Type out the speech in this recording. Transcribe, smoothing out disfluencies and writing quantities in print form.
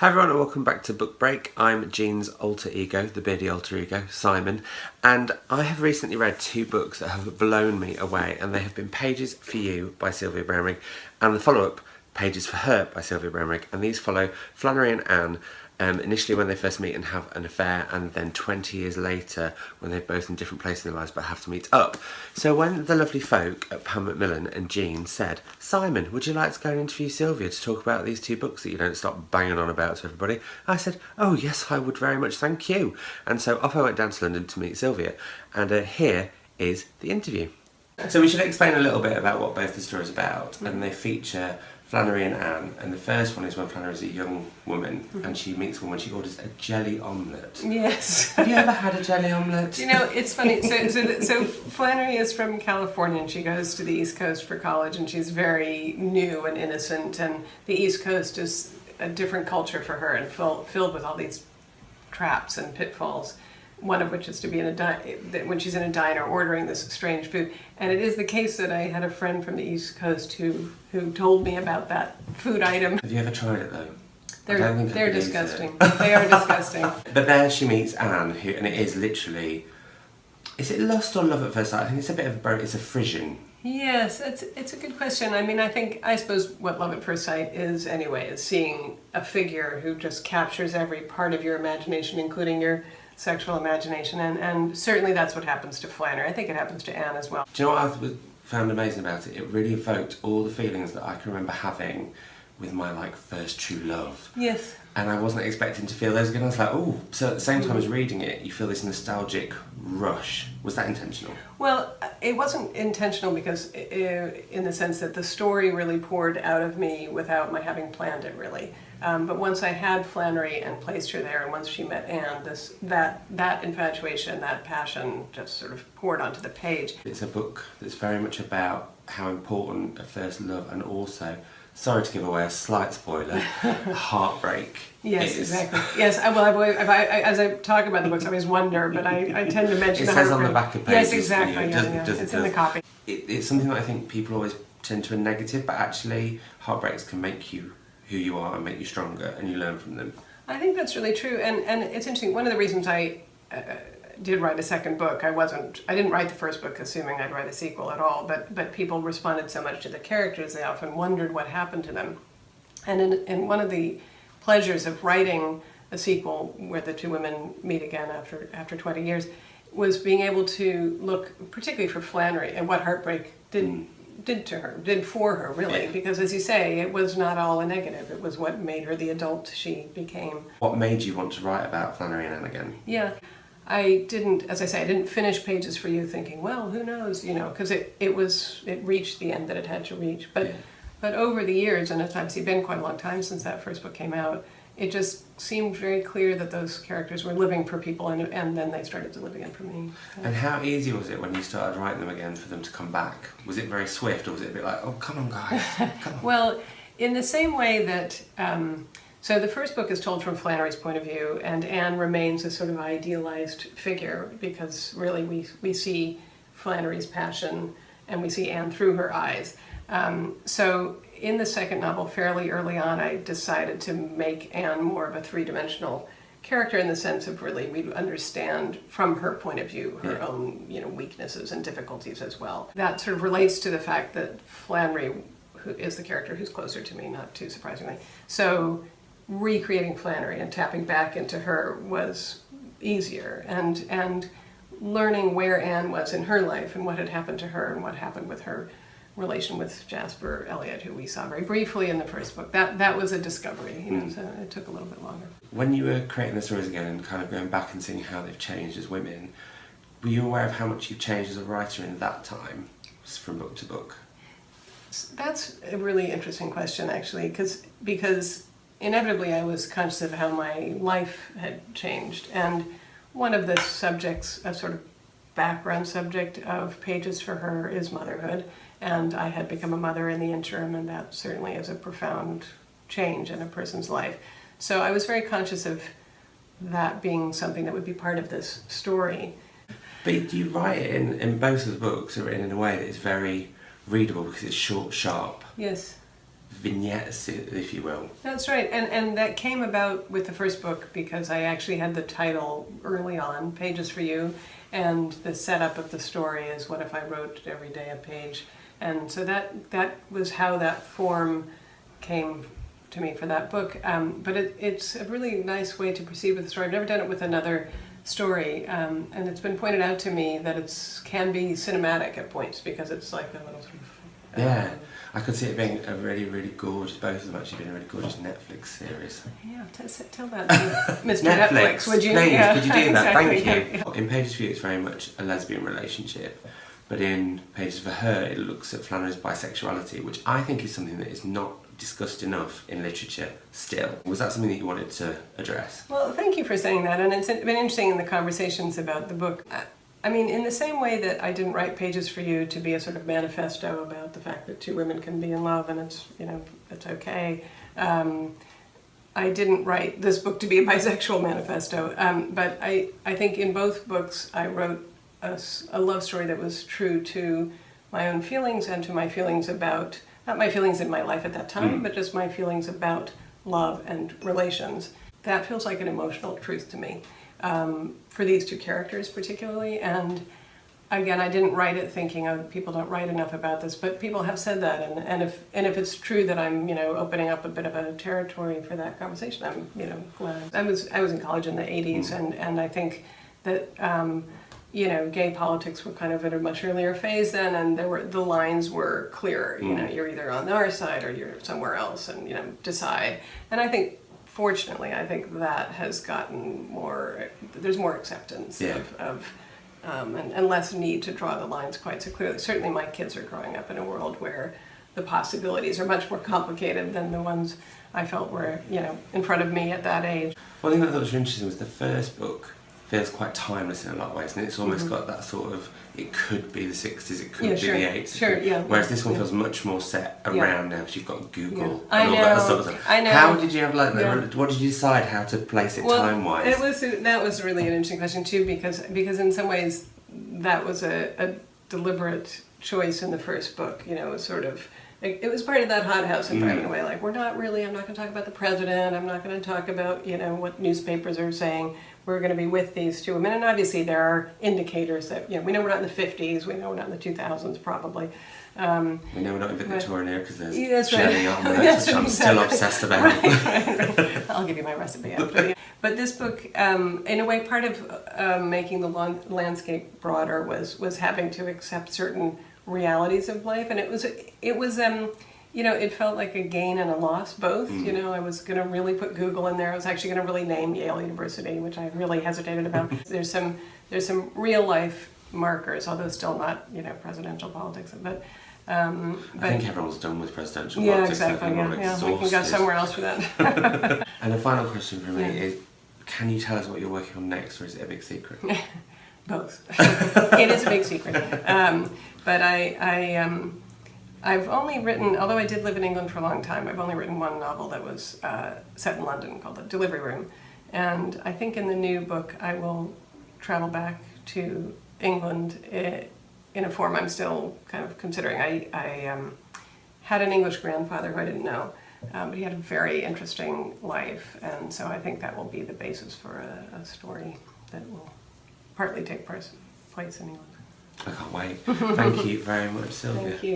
Hi everyone and welcome back to Book Break. I'm Jean's alter ego, the beardy alter ego, Simon, and I have recently read two books that have blown me away, and they have been Pages for You by Sylvia Brownrigg and the follow-up Pages for Her by Sylvia Brownrigg, and these follow Flannery and Anne initially when they first meet and have an affair, and then 20 years later when they're both in different places in their lives but have to meet up. So when the lovely folk at Macmillan and Jean said, "Simon, would you like to go and interview Sylvia to talk about these two books that you don't stop banging on about to everybody?" I said, "Oh yes, I would very much, thank you." And so off I went down to London to meet Sylvia, and here is the interview. So we should explain a little bit about what both the stories are about, and they feature Flannery and Anne, and the first one is when Flannery is a young woman and she meets a woman, she orders a jelly omelette. Yes. Have you ever had a jelly omelette? You know, it's funny, so Flannery is from California and she goes to the East Coast for college, and she's very new and innocent, and the East Coast is a different culture for her and filled with all these traps and pitfalls. One of which is to be in when she's in a diner ordering this strange food. And it is the case that I had a friend from the East Coast who told me about that food item. Have you ever tried it though? They're disgusting. They are disgusting. But there she meets Anne, and it is literally, is it lust or love at first sight? I think it's a bit of both. It's a frisson. Yes, it's a good question. I mean, I suppose what love at first sight is anyway, is seeing a figure who just captures every part of your imagination, including your sexual imagination, and certainly that's what happens to Flannery. I think it happens to Anne as well. Do you know what I found amazing about it? It really evoked all the feelings that I can remember having with my first true love. Yes. And I wasn't expecting to feel those again. I was like, oh, so at the same time as reading it, you feel this nostalgic rush. Was that intentional? Well, it wasn't intentional because in the sense that the story really poured out of me without my having planned it really. But once I had Flannery and placed her there, and once she met Anne, that infatuation, that passion just sort of poured onto the page. It's a book that's very much about how important a first love, and also, sorry to give away a slight spoiler, heartbreak. Yes, is. exactly. Yes, as I talk about the books, I always wonder, but I tend to mention it says on the back of pages. Yes, exactly. It's in the copy. It's something that I think people always tend to a negative, but actually heartbreaks can make you who you are and make you stronger, and you learn from them. I think that's really true, and it's interesting. One of the reasons I did write a second book, I didn't write the first book assuming I'd write a sequel at all, but people responded so much to the characters, they often wondered what happened to them. And in one of the pleasures of writing a sequel where the two women meet again after 20 years was being able to look, particularly for Flannery, at what heartbreak did for her, really. Yeah. Because as you say, it was not all a negative. It was what made her the adult she became. What made you want to write about Flannery and Anne again? Yeah. I didn't finish Pages for You thinking, well, who knows, because it reached the end that it had to reach. But over the years, and it's obviously been quite a long time since that first book came out, it just seemed very clear that those characters were living for people, and then they started to live again for me. And how easy was it when you started writing them again for them to come back? Was it very swift, or was it a bit like, oh, come on, guys, come on? Well, in the same way that, so the first book is told from Flannery's point of view, and Anne remains a sort of idealized figure, because really we see Flannery's passion, and we see Anne through her eyes. So in the second novel, fairly early on, I decided to make Anne more of a three-dimensional character, in the sense of really we understand from her point of view her own weaknesses and difficulties as well. That sort of relates to the fact that Flannery, who is the character who's closer to me, not too surprisingly. So recreating Flannery and tapping back into her was easier, and learning where Anne was in her life and what had happened to her and what happened with her relation with Jasper Elliott, who we saw very briefly in the first book. That was a discovery, so it took a little bit longer. When you were creating the stories again and kind of going back and seeing how they've changed as women, were you aware of how much you've changed as a writer in that time, from book to book? That's a really interesting question, actually, because inevitably I was conscious of how my life had changed, and one of the subjects, a sort of background subject of Pages for Her, is motherhood. And I had become a mother in the interim, and that certainly is a profound change in a person's life. So I was very conscious of that being something that would be part of this story. But you write it in both of the books are written in a way that is very readable, because it's short, sharp. Yes. vignettes, if you will. That's right, and that came about with the first book because I actually had the title early on, Pages for You, and the setup of the story is what if I wrote every day a page. And so that was how that form came to me for that book. But it's a really nice way to proceed with the story. I've never done it with another story, and it's been pointed out to me that it can be cinematic at points because it's like a little sort of... Yeah, I could see it being a really, really gorgeous, both of them actually being a really gorgeous Netflix series. Yeah, tell that to Mr. Netflix, would you? Please, yeah, could you do that? exactly. Thank you. In Pages for You, it's very much a lesbian relationship, but in Pages for Her, it looks at Flannery's bisexuality, which I think is something that is not discussed enough in literature still. Was that something that you wanted to address? Well, thank you for saying that, and it's been interesting in the conversations about the book. I mean, in the same way that I didn't write Pages for You to be a sort of manifesto about the fact that two women can be in love and it's, you know, it's okay. I didn't write this book to be a bisexual manifesto, but I think in both books I wrote a love story that was true to my own feelings and to my feelings about, not my feelings in my life at that time, but just my feelings about love and relations. That feels like an emotional truth to me. For these two characters particularly, and again, I didn't write it thinking, oh, people don't write enough about this, but people have said that, and if it's true that I'm, you know, opening up a bit of a territory for that conversation, I'm, you know, glad. I was in college in the 80s, and I think that you know, gay politics were kind of at a much earlier phase then, and the lines were clearer. You know, you're either on our side or you're somewhere else, and you know, decide. And I think, fortunately, I think that has gotten more, there's more acceptance and less need to draw the lines quite so clearly. Certainly my kids are growing up in a world where the possibilities are much more complicated than the ones I felt were, you know, in front of me at that age. One thing that I thought was interesting was the first book feels quite timeless in a lot of ways, and it's almost got that sort of, it could be the 60s, it could be the 80s. Whereas this one feels much more set around now, because you've got Google and all that sort of stuff. I know. How did you have what did you decide how to place it time-wise? That was really an interesting question too, because in some ways that was a deliberate choice in the first book. You know, it was sort of, it was part of that hothouse environment in a way, like I'm not going to talk about the president, I'm not going to talk about, you know, what newspapers are saying. We're going to be with these two women, and obviously there are indicators that, you know, we know we're not in the 50s, we know we're not in the 2000s probably. We know we're not in the Victorian era because there's jelly on which I'm still obsessed about. Right. I'll give you my recipe after. But this book, in a way, part of making the landscape broader was having to accept certain realities of life, and it was you know, it felt like a gain and a loss, both. You know, I was going to really put Google in there. I was actually going to really name Yale University, which I really hesitated about. There's some real life markers, although still not, you know, presidential politics. But I think everyone's done with presidential Yeah, politics. exactly. Yeah, we can go somewhere else for that. And a final question for me is, can you tell us what you're working on next, or is it a big secret? Both. It is a big secret. But I've only written, although I did live in England for a long time, I've only written one novel that was set in London called The Delivery Room. And I think in the new book I will travel back to England in a form I'm still kind of considering. I had an English grandfather who I didn't know, but he had a very interesting life, and so I think that will be the basis for a story that will partly take place in England. I can't wait. Thank you very much, Sylvia. Thank you.